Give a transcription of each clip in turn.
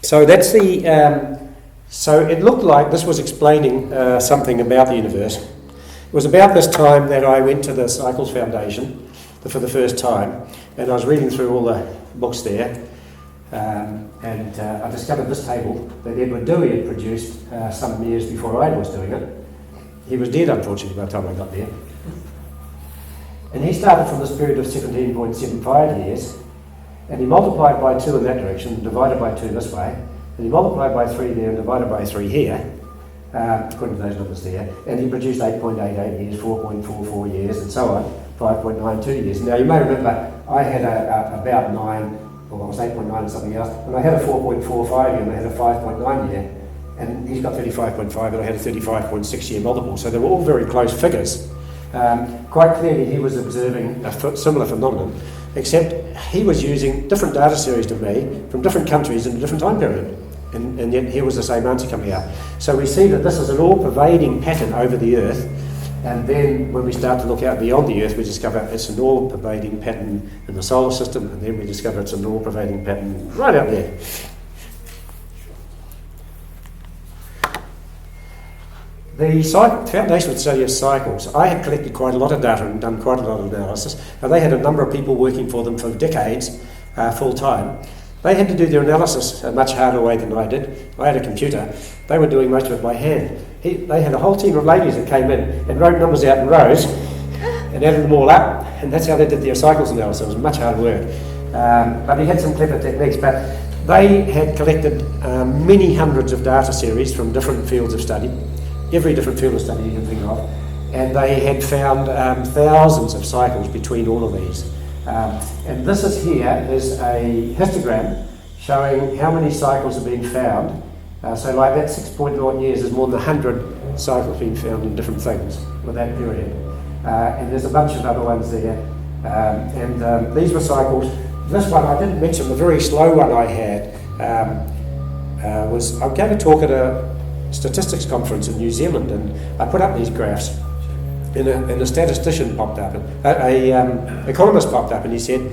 So that's the. So it looked like this was explaining something about the universe. It was about this time that I went to the Cycles Foundation for the first time, and I was reading through all the books there, and I discovered this table that Edward Dewey had produced some years before I was doing it. He was dead, unfortunately, by the time I got there. And he started from this period of 17.75 years, and he multiplied by 2 in that direction, divided by 2 this way, and he multiplied by 3 there and divided by 3 here, according to those numbers there, and he produced 8.88 years, 4.44 years, and so on, 5.92 years. Now, you may remember I had about 9, or I was 8.9 and something else, and I had a 4.45 year, and I had a 5.9 year, and he's got 35.5, and I had a 35.6 year multiple, so they were all very close figures. Quite clearly he was observing a similar phenomenon, except he was using different data series to me from different countries in a different time period, and yet here was the same answer coming out. So we see that this is an all-pervading pattern over the Earth, and then when we start to look out beyond the Earth, we discover it's an all-pervading pattern in the solar system, and then we discover it's an all-pervading pattern right out there. The Foundation for the Study of Cycles, I had collected quite a lot of data and done quite a lot of analysis. Now, they had a number of people working for them for decades, full time. They had to do their analysis a much harder way than I did. I had a computer. They were doing most of it by hand. They had a whole team of ladies that came in and wrote numbers out in rows and added them all up, and that's how they did their cycles analysis. It was much hard work. But he had some clever techniques. But they had collected many hundreds of data series from different fields of study, every different field of study you can think of, and they had found thousands of cycles between all of these. And this is a histogram showing how many cycles have been found. So like that 6.0 years is more than 100 cycles being found in different things with that period. And there's a bunch of other ones there. And these were cycles. This one I didn't mention, the very slow one I had I gave a talk at a statistics conference in New Zealand, and I put up these graphs, and a statistician popped up, and an economist popped up, and he said,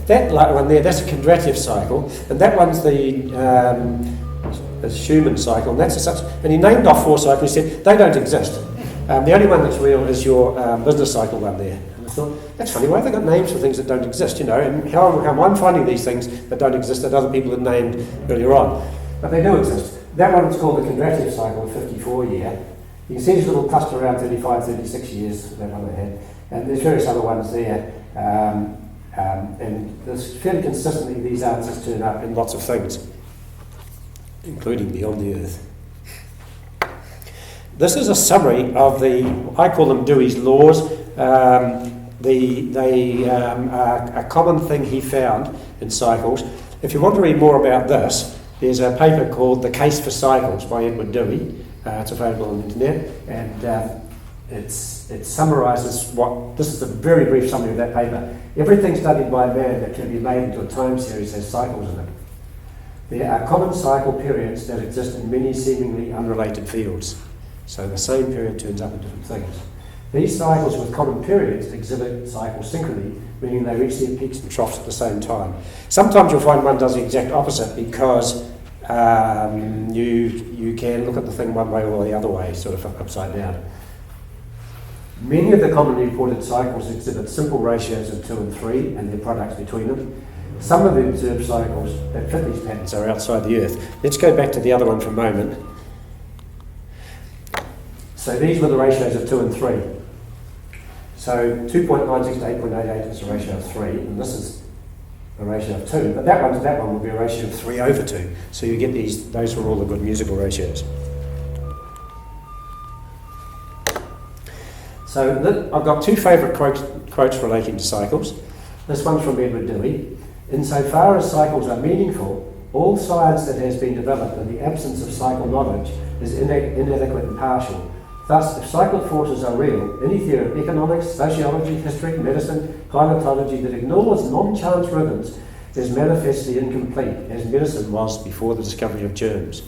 that one there, that's a Kondratyov cycle, and that one's the Schumann cycle, and that's such, and he named off 4 cycles. He said, they don't exist. The only one that's real is your business cycle one there. And I thought, that's funny, why have they got names for things that don't exist, you know, and how I'm finding these things that don't exist that other people had named earlier on. But they do exist. That one's called the Kondratyov cycle, 54 year. You can see this little cluster around 35, 36 years, that one I had. And there's various other ones there. And there's fairly consistently these answers turn up in lots of things, including beyond the Earth. This is a summary of I call them Dewey's laws. They are a common thing he found in cycles. If you want to read more about this, there's a paper called The Case for Cycles by Edward Dewey. It's available on the internet, and it summarises this is a very brief summary of that paper. Everything studied by man that can be made into a time series has cycles in it. There are common cycle periods that exist in many seemingly unrelated fields. So the same period turns up in different things. These cycles with common periods exhibit cycle synchrony, meaning they reach their peaks and troughs at the same time. Sometimes you'll find one does the exact opposite because you can look at the thing one way or the other way, sort of upside down. Many of the commonly reported cycles exhibit simple ratios of 2 and 3 and their products between them. Some of the observed cycles that fit these patterns are outside the Earth. Let's go back to the other one for a moment. So these were the ratios of 2 and 3. So 2.96 to 8.88 is a ratio of 3, and this is a ratio of 2. But that one would be a ratio of 3 over 2. So you get those were all the good musical ratios. So I've got 2 favourite quotes relating to cycles. This one's from Edward Dewey. Insofar as cycles are meaningful, all science that has been developed in the absence of cycle knowledge is inadequate and partial. Thus, if cyclic forces are real, any theory of economics, sociology, history, medicine, climatology that ignores non-chance rhythms is manifestly incomplete, as medicine was before the discovery of germs.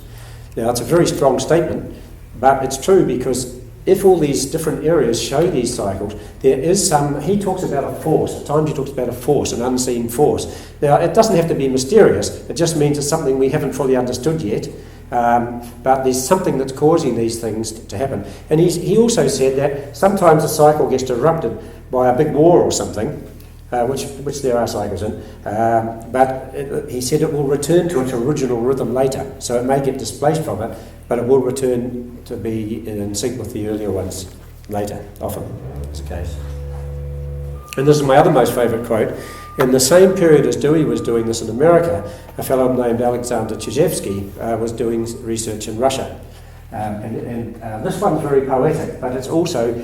Now, it's a very strong statement, but it's true because if all these different areas show these cycles, there is some, he talks about a force, at times he talks about a force, an unseen force. Now, it doesn't have to be mysterious, it just means it's something we haven't fully understood yet, but there's something that's causing these things to happen. And he also said that sometimes a cycle gets disrupted by a big war or something, which there are cycles in, but he said it will return to its original rhythm later, so it may get displaced from it, but it will return to be in sync with the earlier ones later, often is the case. And this is my other most favourite quote. In the same period as Dewey was doing this in America, a fellow named Alexander Chizhevsky was doing research in Russia. And this one's very poetic, but it's also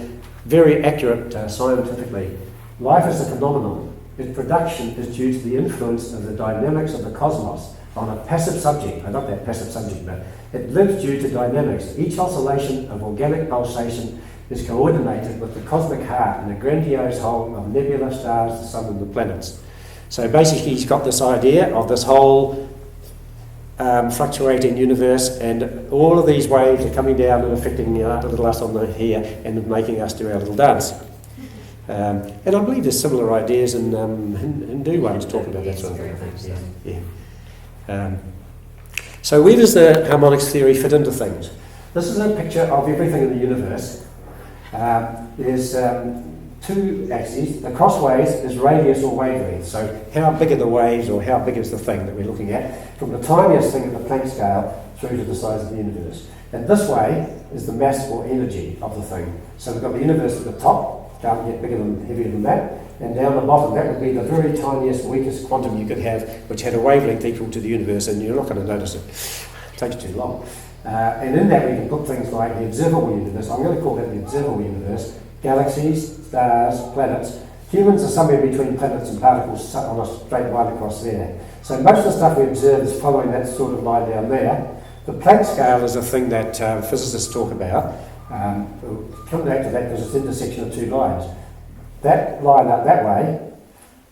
very accurate scientifically. Life is a phenomenon. Its production is due to the influence of the dynamics of the cosmos on a passive subject. I got that passive subject, but it lives due to dynamics. Each oscillation of organic pulsation is coordinated with the cosmic heart in a grandiose whole of nebula, stars, the sun and the planets. So basically he's got this idea of this whole fluctuating universe, and all of these waves are coming down and affecting the little us on the here and making us do our little dance. And I believe there's similar ideas in Hindu ones talking about that sort of thing. Yeah. So where does the harmonics theory fit into things? This is a picture of everything in the universe. There's two axes. The crossways is radius or wavelength. So how big are the waves, or how big is the thing that we're looking at, from the tiniest thing at the Planck scale through to the size of the universe. And this way is the mass or energy of the thing. So we've got the universe at the top, can't get bigger than, heavier than that, and down the bottom, that would be the very tiniest, weakest quantum you could have, which had a wavelength equal to the universe, and you're not going to notice it. It takes too long. And in that we can put things like the observable universe. I'm going to call that the observable universe. Galaxies, stars, planets. Humans are somewhere between planets and particles on a straight line across there. So most of the stuff we observe is following that sort of line down there. The Planck scale is a thing that physicists talk about. We'll come back to that because it's the intersection of two lines. That line up that way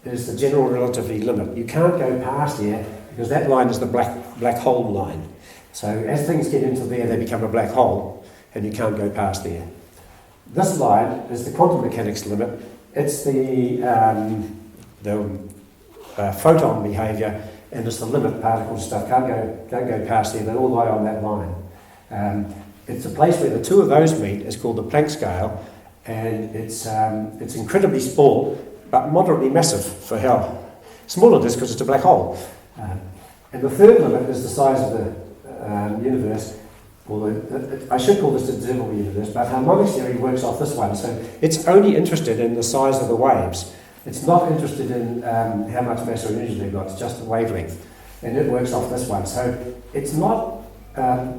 is the general relativity limit. You can't go past here because that line is the black hole line. So as things get into there, they become a black hole, and you can't go past there. This line is the quantum mechanics limit. It's the photon behaviour, and it's the limit. Particles stuff can't go past there. They're all the way on that line. It's a place where the two of those meet. Is called the Planck scale, and it's incredibly small, but moderately massive for how small it is because it's a black hole. And the third limit is the size of the universe. I should call this the observable universe, but harmonics theory works off this one. So it's only interested in the size of the waves. It's not interested in how much mass or energy they've got. It's just the wavelength, and it works off this one. So it's not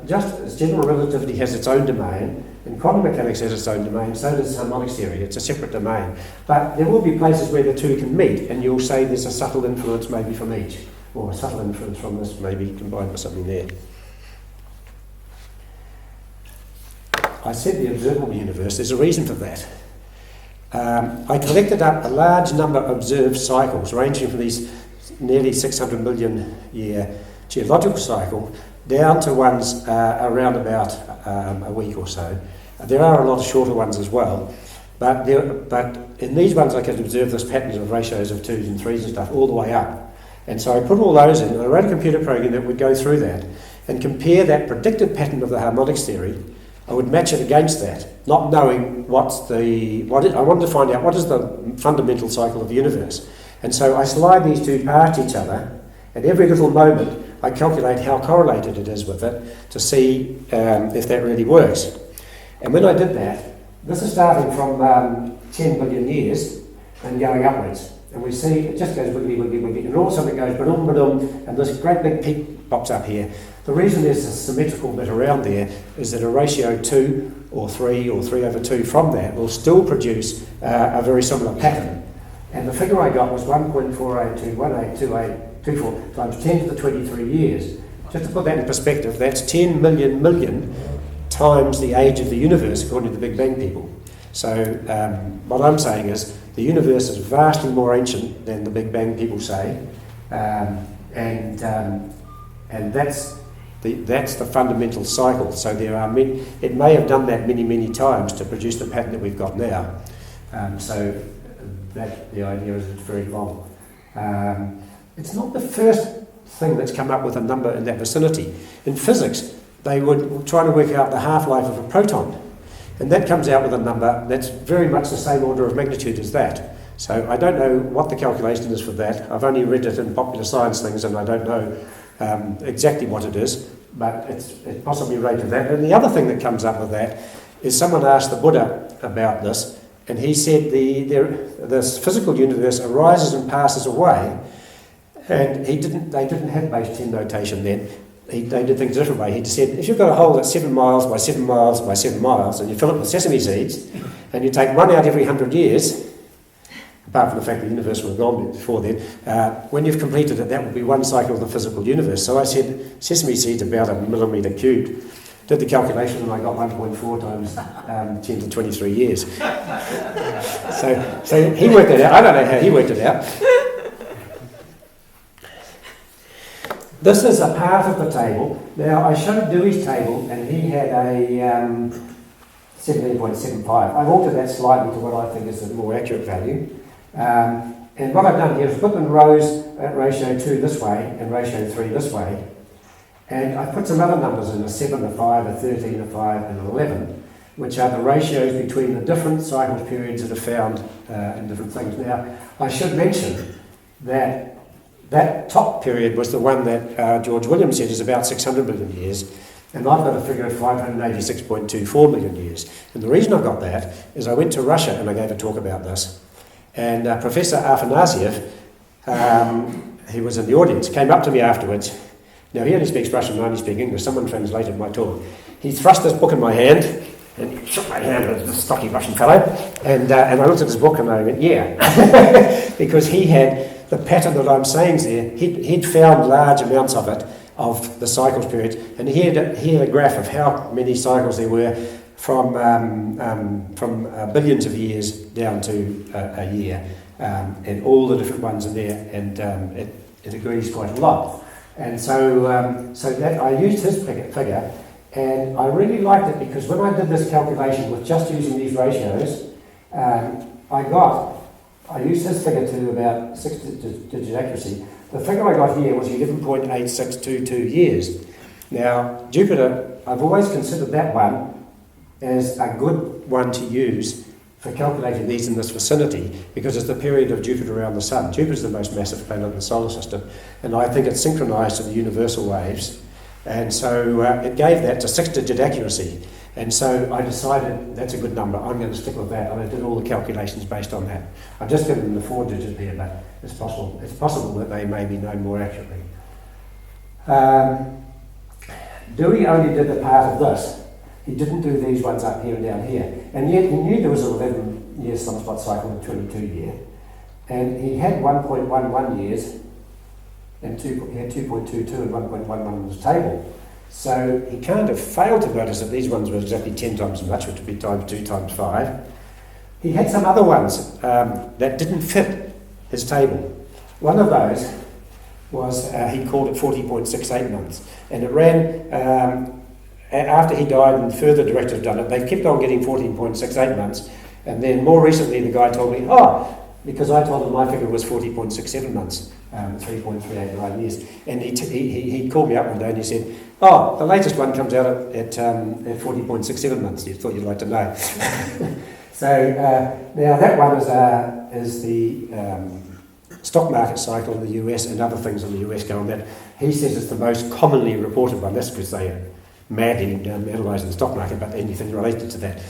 just as general relativity has its own domain, and quantum mechanics has its own domain. So does harmonics theory. It's a separate domain, but there will be places where the two can meet, and you'll say there's a subtle influence maybe from each, or a subtle influence from this maybe combined with something there. I said the observable universe. There's a reason for that. I collected up a large number of observed cycles ranging from these nearly 600 million year geological cycle down to ones around about a week or so. There are a lot of shorter ones as well, but in these ones I could observe this patterns of ratios of 2s and 3s and stuff all the way up. And so I put all those in, and I wrote a computer program that would go through that and compare that predicted pattern of the harmonics theory. I would match it against that, not knowing I wanted to find out what is the fundamental cycle of the universe. And so I slide these two past each other, and every little moment I calculate how correlated it is with it to see if that really works. And when I did that, this is starting from 10 billion years and going upwards. And we see it just goes wiggly, wiggly, wiggly, and all of a sudden it goes ba-dum, ba-dum, and this great big peak pops up here. The reason there's a symmetrical bit around there is that a ratio 2 or 3 or 3 over 2 from that will still produce a very similar pattern. And the figure I got was 1.482182824 times 10 to the 23 years. Just to put that in perspective, that's 10 million times the age of the universe according to the Big Bang people. So what I'm saying is the universe is vastly more ancient than the Big Bang people say, and that's that's the fundamental cycle. So there are it may have done that many, many times to produce the pattern that we've got now. So the idea is it's very long. It's not the first thing that's come up with a number in that vicinity. In physics, they would try to work out the half-life of a proton, and that comes out with a number that's very much the same order of magnitude as that. So I don't know what the calculation is for that. I've only read it in popular science things, and I don't know exactly what it is, but it's possibly related to that. And the other thing that comes up with that is someone asked the Buddha about this, and he said this physical universe arises and passes away, and they didn't have base 10 notation then. They did things a different way. He just said, if you've got a hole that's 7 miles by 7 miles by 7 miles, and you fill it with sesame seeds, and you take one out every 100 years, apart from the fact the universe would have gone before then, when you've completed it, that would be one cycle of the physical universe. So I said, sesame seeds about a millimetre cubed. Did the calculation, and I got 1.4 times 10 to 23 years. So he worked it out. I don't know how he worked it out. This is a part of the table. Now, I showed Dewey's table, and he had a 17.75. I've altered that slightly to what I think is a more accurate value. And what I've done here is put them rows at ratio 2 this way and ratio 3 this way. And I've put some other numbers in, a 7, a 5, a 13, a 5, and an 11, which are the ratios between the different cycle periods that are found in different things. Now, I should mention that top period was the one that George Williams said is about 600 million years, and I've got a figure of 586.24 million years. And the reason I've got that is I went to Russia and I gave a talk about this, and Professor Afanasiev, he was in the audience, came up to me afterwards. Now he only speaks Russian and I only speak English. Someone translated my talk. He thrust this book in my hand, and he shook my hand with this stocky Russian fellow, and I looked at his book and I went, yeah, because he had the pattern that I'm saying there. He'd found large amounts of it, of the cycles period, and he had a graph of how many cycles there were from billions of years down to a year, and all the different ones in there, and it agrees quite a lot. And so that I used his figure, and I really liked it because when I did this calculation with just using these ratios, I used his figure to about 6-digit accuracy. The figure I got here was 11.8622 years. Now, Jupiter, I've always considered that one as a good one to use for calculating these in this vicinity, because it's the period of Jupiter around the Sun. Jupiter's the most massive planet in the solar system, and I think it's synchronized to the universal waves, and so it gave that to 6-digit accuracy. And so I decided that's a good number, I'm going to stick with that, and I did all the calculations based on that. I've just given them the 4-digit there, but it's possible that they may be known more accurately. Dewey only did the part of this. He didn't do these ones up here and down here. And yet he knew there was an 11-year sunspot cycle and a 22-year. And he had 1.11 years, and he had 2.22 and 1.11 on his table. So he can't have failed to notice that these ones were exactly 10 times as much, which would be times 2 times 5. He had some other ones that didn't fit his table. One of those was, he called it 40.68 months. And it ran, after he died and further directors have done it, they've kept on getting 14.68 months. And then more recently the guy told me, because I told him my figure was 40.67 months, 3.389 years. And he called me up one day and he said, the latest one comes out at 40.67 months. You thought you'd like to know. So now that one is the stock market cycle in the US and other things in the US go on that. He says it's the most commonly reported one. That's because they are madly analysing the stock market, but anything related to that.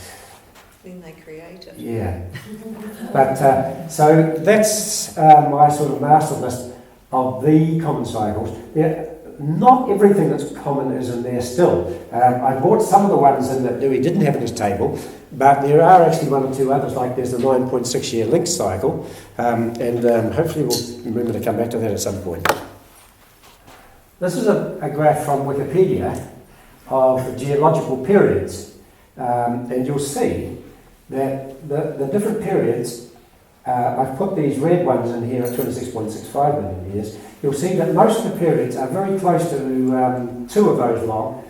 Then they create it. Yeah. But so that's my sort of master list of the common cycles. Not everything that's common is in there still. I brought some of the ones in that Dewey didn't have in his table, but there are actually one or two others, like there's the 9.6-year link cycle, and hopefully we'll remember to come back to that at some point. This is a graph from Wikipedia of the geological periods, and you'll see that the different periods I've put these red ones in here at 26.65 million years. You'll see that most of the periods are very close to 2 of those long.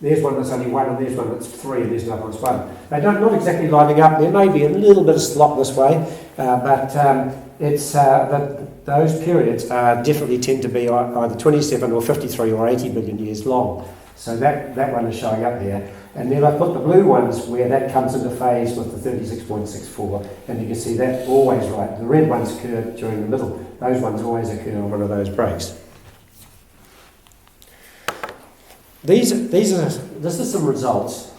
There's one that's only 1, and there's one that's 3, and there's another one's 1. They're not exactly lining up. There may be a little bit of slop this way, but those periods definitely tend to be either 27 or 53 or 80 billion years long. So that one is showing up there. And then I've put the blue ones where that comes into phase with the 36.64, and you can see that always right. The red ones occur during the middle. Those ones always occur on one of those breaks. This is some results.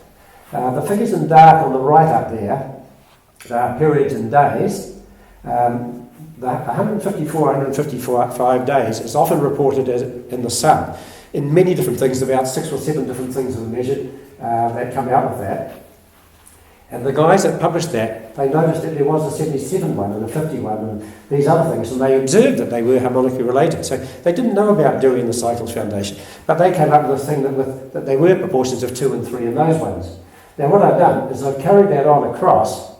The figures in dark on the right up there, periods in days. The 154, 155 days is often reported as in the sun. In many different things, about 6 or 7 different things are measured that come out of that. And the guys that published that, they noticed that there was a 77 one and a 51 and these other things, and they observed that they were harmonically related. So they didn't know about Dewey and the Cycles Foundation, but they came up with a thing that they were proportions of 2 and 3 in those ones. Now what I've done is I've carried that on across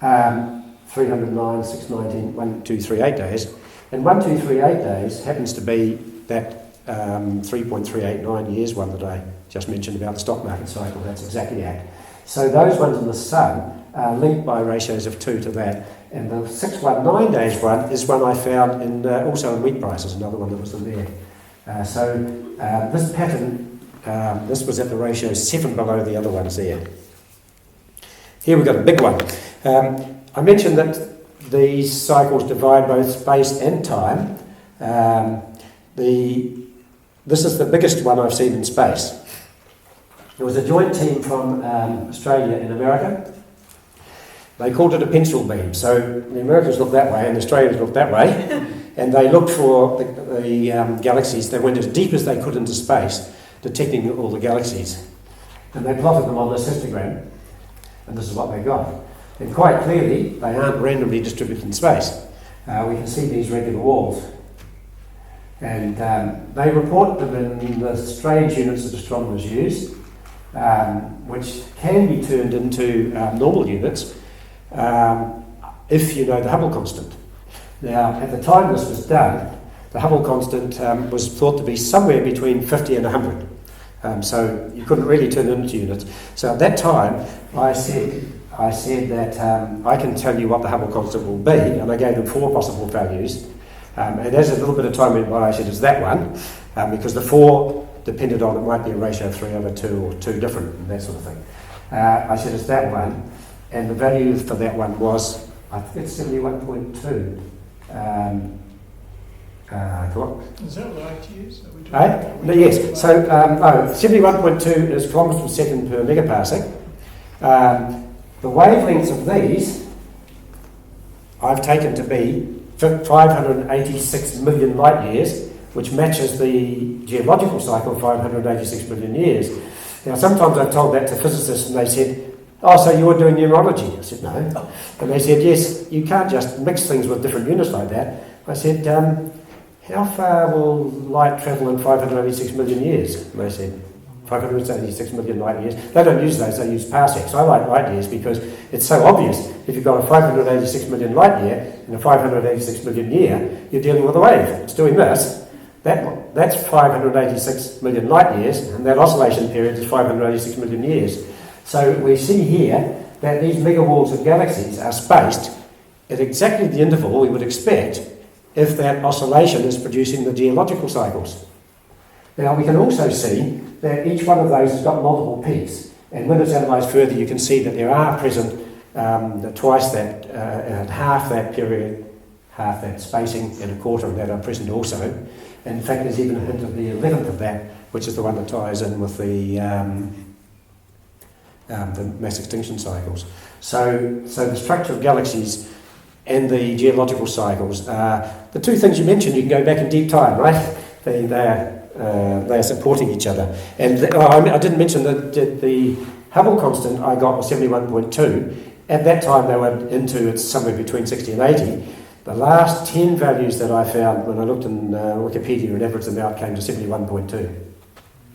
309, 619, 1, 2, 3, 8 days, and 1, 2, 3, 8 days happens to be that 3.389 years one that I just mentioned about the stock market cycle. That's exactly that. So those ones in the sun are linked by ratios of 2 to that. And the 619 days one is one I found in also in wheat prices, another one that was in there. This pattern, this was at the ratio 7 below the other ones there. Here we've got a big one. I mentioned that these cycles divide both space and time. This is the biggest one I've seen in space. It was a joint team from Australia and America. They called it a pencil beam. So the Americans looked that way and the Australians looked that way. And they looked for the galaxies. They went as deep as they could into space, detecting all the galaxies. And they plotted them on this histogram. And this is what they got. And quite clearly, they aren't randomly distributed in space. We can see these regular walls. And they report them in the strange units that astronomers use, which can be turned into normal units if you know the Hubble Constant. Now, at the time this was done, the Hubble Constant was thought to be somewhere between 50 and 100. So you couldn't really turn it into units. So at that time, I said that I can tell you what the Hubble Constant will be, and I gave them 4 possible values. And as a little bit of time went by, I said, it's that one, because the 4 depended on, it might be a ratio of 3/2 or 2 different, and that sort of thing. I said, it's that one, and the value for that one was, I think it's 71.2. Is that light years? No, yes, so 71.2 is kilometres per second per megaparsec. The wavelengths of these I've taken to be 586 million light years, which matches the geological cycle of 586 million years. Now, sometimes I've told that to physicists and they said, oh, so you're doing numerology? I said, no. And they said, yes, you can't just mix things with different units like that. I said, how far will light travel in 586 million years? And they said, 586 million light years. They don't use those, they use parsecs. I like light years because it's so obvious. If you've got a 586 million light year and a 586 million year, you're dealing with a wave. It's doing this. That's 586 million light years, and that oscillation period is 586 million years. So we see here that these megawalls of galaxies are spaced at exactly the interval we would expect if that oscillation is producing the geological cycles. Now we can also see that each one of those has got multiple peaks, and when it's analysed further you can see that there are present twice that, half that period, half that spacing, and a quarter of that are present also. And in fact there's even a hint of the 11th of that, which is the one that ties in with the mass extinction cycles. So the structure of galaxies and the geological cycles are the 2 things you mentioned. You can go back in deep time, right? They are supporting each other. And I didn't mention that the Hubble constant I got was 71.2. At that time they were into it's somewhere between 60 and 80. The last 10 values that I found when I looked in Wikipedia and averaged them out came to 71.2.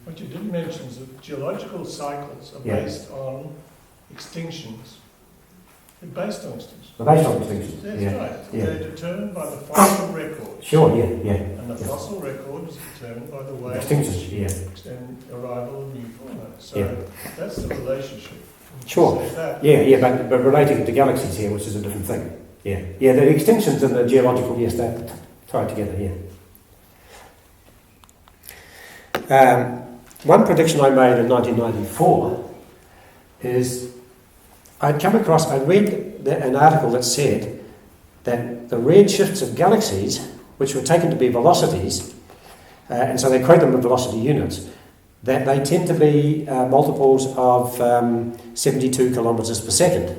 What you didn't mention is that geological cycles are based on extinctions. They're based on extinctions. They're based on extinctions. That's Yeah. right. Yeah. They're determined by the fossil record. Sure, yeah, yeah. And the fossil record is determined by the way Extinctions, yeah. and arrival of new fauna. So Yeah. that's the relationship. Sure. Say that. Yeah, but relating it to galaxies here, which is a different thing. Yeah, yeah. The extinctions and the geological, yes, they're tied together. Yeah. One prediction I made in 1994 is I'd read an article that said that the redshifts of galaxies, which were taken to be velocities, and so they quote them in velocity units, that they tend to be multiples of 72 kilometres per second.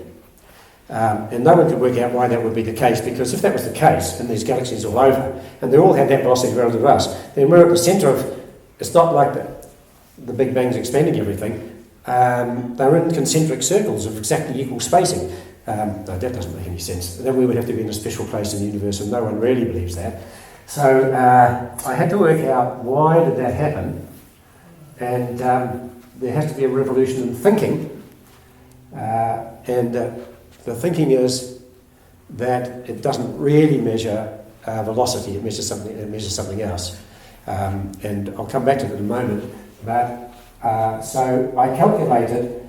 And no one could work out why that would be the case, because if that was the case, and there's galaxies all over, and they all had that velocity relative to us, then we're at the centre of, it's not like the Big Bang's expanding everything. They're in concentric circles of exactly equal spacing. No, that doesn't make any sense. Then we would have to be in a special place in the universe, and no one really believes that. So I had to work out why did that happen, and there has to be a revolution in thinking, and the thinking is that it doesn't really measure velocity; it measures something else. And I'll come back to that in a moment. But so I calculated.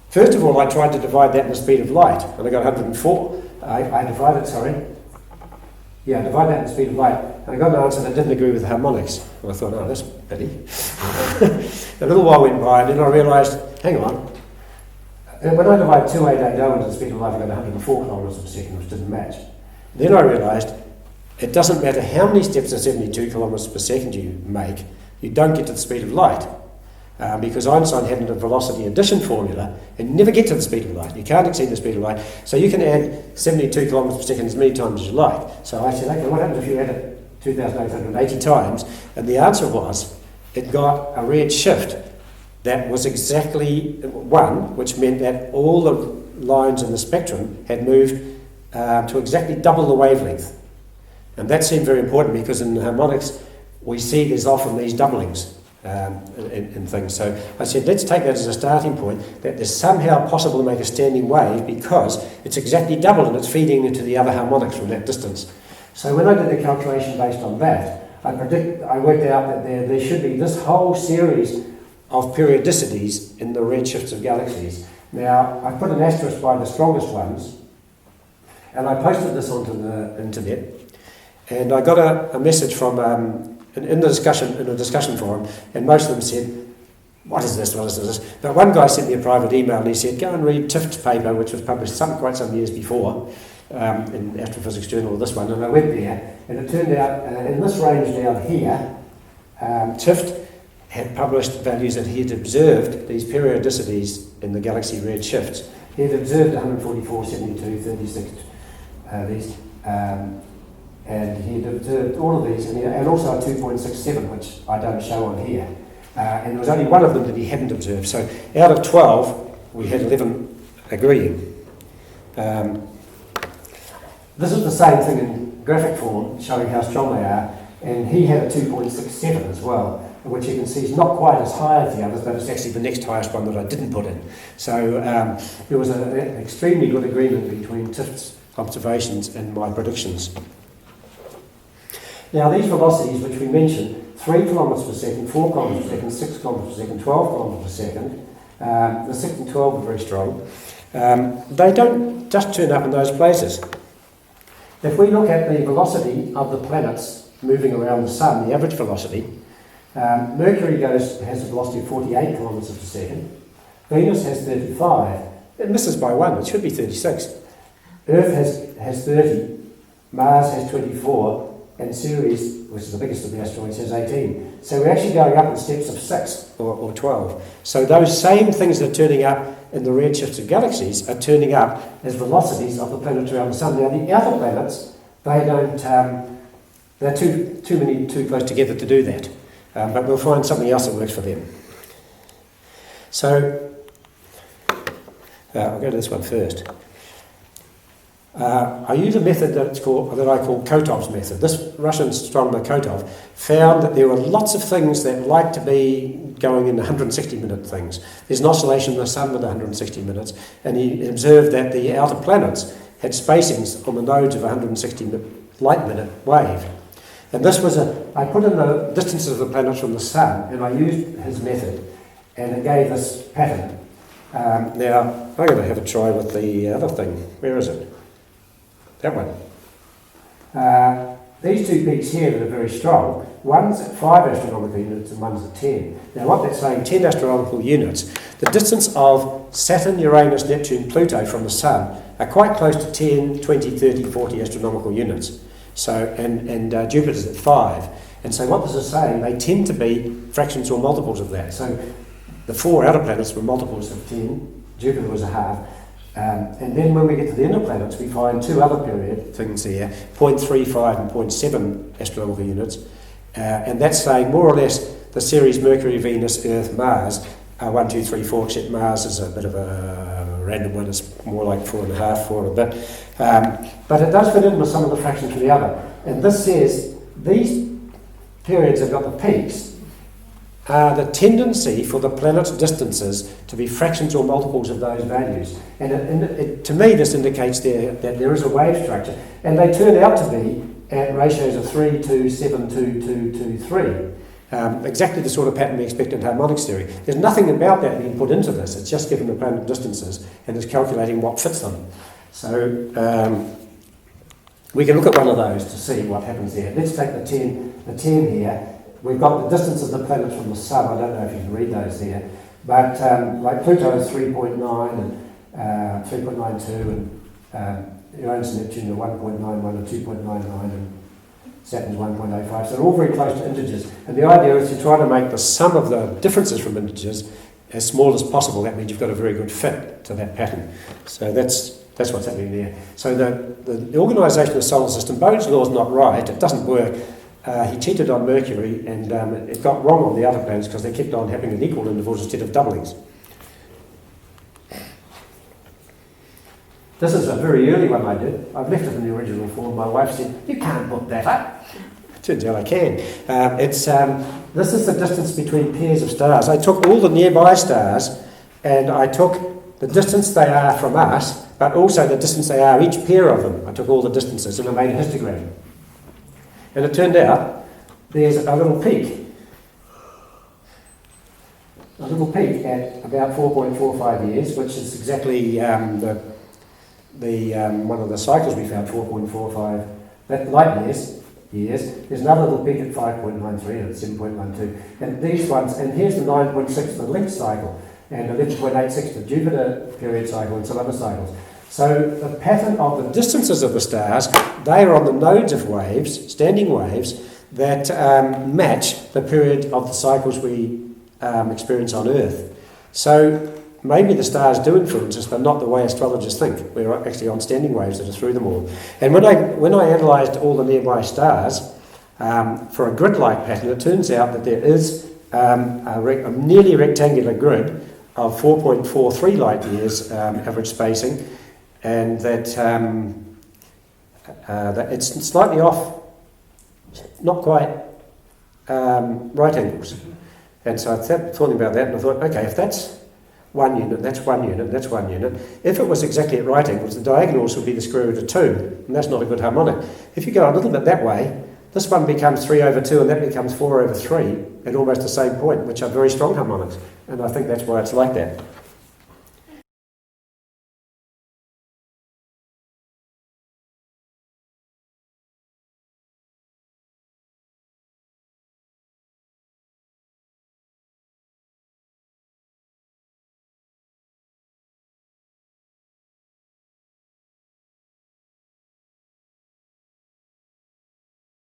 First of all, I tried to divide that in the speed of light, and I got 104. I divided that in the speed of light, and I got an answer that didn't agree with the harmonics. And I thought, oh, that's a pity. A little while went by, and then I realised, hang on. When I divide 2880 into the speed of light, I got 104 kilometres per second, which didn't match. Then I realised it doesn't matter how many steps of 72 kilometres per second you make, you don't get to the speed of light. Because Einstein had a velocity addition formula and you never get to the speed of light. You can't exceed the speed of light. So you can add 72 kilometres per second as many times as you like. So I said, okay, what happens if you add it 2,880 times? And the answer was, it got a red shift that was exactly 1, which meant that all the lines in the spectrum had moved to exactly double the wavelength. And that seemed very important because in harmonics, we see there's often these doublings. In things. So I said, let's take that as a starting point, that there's somehow possible to make a standing wave because it's exactly double and it's feeding into the other harmonics from that distance. So when I did the calculation based on that, I worked out that there should be this whole series of periodicities in the redshifts of galaxies. Now, I put an asterisk by the strongest ones, and I posted this onto the internet, and I got a message from in a discussion forum, and most of them said, what is this? But one guy sent me a private email and he said, go and read Tift's paper, which was published quite some years before in Astrophysics Journal, this one, and I went there, and it turned out in this range down here, Tift had published values that he had observed, these periodicities in the galaxy redshifts. He had observed 144, 72, 36, these, and he had observed all of these, and also a 2.67, which I don't show on here. And there was only one of them that he hadn't observed. So out of 12, we had 11 agreeing. This is the same thing in graphic form, showing how strong they are, and he had a 2.67 as well, which you can see is not quite as high as the others, but it's actually the next highest one that I didn't put in. So there was an extremely good agreement between Tift's observations and my predictions. Now these velocities, which we mentioned, 3 kilometres per second, 4 kilometres per second, 6 kilometres per second, 12 kilometres per second, the 6 and 12 are very strong. They don't just turn up in those places. If we look at the velocity of the planets moving around the Sun, the average velocity, Mercury has a velocity of 48 kilometres per second, Venus has 35, it misses by 1, it should be 36. Earth has 30, Mars has 24, and Ceres, which is the biggest of the asteroids, has 18. So we're actually going up in steps of 6 or 12. So those same things that are turning up in the redshifts of galaxies are turning up as velocities of the planets around the Sun. Now the outer planets, they don't, they're too close together to do that. But we'll find something else that works for them. So I'll go to this one first. I use a method that I call Kotop's method. This Russian astronomer Kotop found that there were lots of things that like to be going in 160-minute things. There's an oscillation in the sun with 160 minutes, and he observed that the outer planets had spacings on the nodes of 160 light-minute wave. And this was I put in the distances of the planets from the sun, and I used his method, and it gave this pattern. Now, I'm going to have a try with the other thing. Where is it? That one. These two peaks here that are very strong, one's at 5 astronomical units and one's at 10. Now what that's saying, 10 astronomical units, the distance of Saturn, Uranus, Neptune, Pluto from the Sun are quite close to 10, 20, 30, 40 astronomical units. So, and Jupiter's at 5. And so what this is saying, they tend to be fractions or multiples of that. So the 4 outer planets were multiples of 10, Jupiter was a half. And then when we get to the inner planets, we find 2 other period things here, 0.35 and 0.7 astronomical units. And that's saying more or less the series Mercury, Venus, Earth, Mars are 1, 2, 3, 4, except Mars is a bit of a random one. It's more like 4.5, 4 and a bit. But it does fit in with some of the fractions for the other. And this says these periods have got the peaks, the tendency for the planet's distances to be fractions or multiples of those values. And to me this indicates that there is a wave structure, and they turn out to be at ratios of 3, 2, 7, 2, 2, 2, 3. Exactly the sort of pattern we expect in harmonics theory. There's nothing about that being put into this, it's just given the planet distances and it's calculating what fits them. So we can look at one of those to see what happens there. Let's take the 10 here. We've got the distance of the planets from the Sun. I don't know if you can read those there. But like Pluto is 3.9 and 3.92 and Uranus and Neptune are 1.91 and 2.99 and Saturn's 1.05. So they're all very close to integers. And the idea is to try to make the sum of the differences from integers as small as possible. That means you've got a very good fit to that pattern. So that's what's happening there. So the organisation of the solar system, Bode's law is not right. It doesn't work. He cheated on Mercury, and it got wrong on the other planets because they kept on having an equal intervals instead of doublings. This is a very early one I did. I've left it in the original form. My wife said, "You can't put that up." Turns out I can. This is the distance between pairs of stars. I took all the nearby stars, and I took the distance they are from us, but also the distance they are, each pair of them. I took all the distances, and I made a histogram. And it turned out there's a little peak. A little peak at about 4.45 years, which is exactly one of the cycles we found, 4.45 light years. There's another little peak at 5.93 and at 7.12. And these ones, and here's the 9.6, the Lynx cycle, and 11.86, the Jupiter period cycle, and some other cycles. So the pattern of the distances of the stars, they are on the nodes of waves, standing waves, that match the period of the cycles we experience on Earth. So maybe the stars do influence us, but not the way astrologers think. We're actually on standing waves that are through them all. And when I analysed all the nearby stars for a grid-like pattern, it turns out that there is a nearly rectangular grid of 4.43 light years average spacing, and that it's slightly off, not quite right angles. And so I thought about that, and I thought, okay, if that's 1 unit, that's 1 unit, that's 1 unit. If it was exactly at right angles, the diagonals would be the square root of 2, and that's not a good harmonic. If you go a little bit that way, this one becomes 3 over 2, and that becomes 4 over 3 at almost the same point, which are very strong harmonics. And I think that's why it's like that.